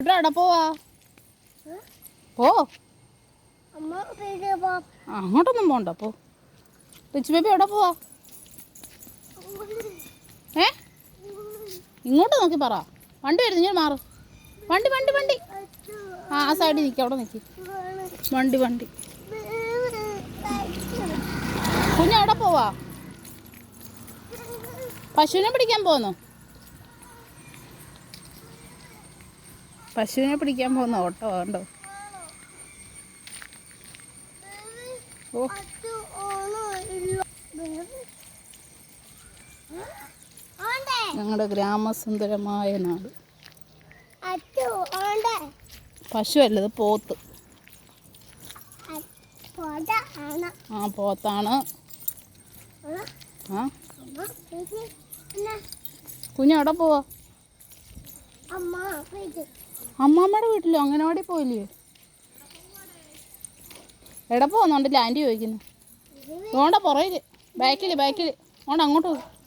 എവിടെ പോവാ? പോ. അങ്ങോട്ടൊന്നും പോണ്ട. പോ. റിച്ച് ബേബി എവിടെ പോവാ? ഇങ്ങോട്ട് നോക്കി പറ. വണ്ടി വരുന്നു, ഞാൻ മാറും. വണ്ടി വണ്ടി വണ്ടി ആ സൈഡിൽ നിൽക്കി, അവിടെ നിൽക്കി. വണ്ടി വണ്ടി. കുഞ്ഞെവിടെ പോവാ? പശുവിനെ പിടിക്കാൻ പോന്നു. പശുവിനെ പിടിക്കാൻ പോകുന്ന ഓട്ടോ കണ്ടോ? ഓ, ഞങ്ങളുടെ ഗ്രാമസുന്ദരമായ നാട്. പശു അല്ലത്, പോത്ത്. ആ, പോത്താണ്. ആ, കുഞ്ഞെവിടെ പോവാ? അമ്മാമ്മയുടെ വീട്ടിലോ? അംഗനവാടി പോയില്ലേ? എവിടെ പോകുന്നുണ്ട്? ലാൻഡ് ചോദിക്കുന്നു. അതുകൊണ്ടാ പുറകില്, ബാക്കിൽ ഓണ്ട് അങ്ങോട്ട് പോകും.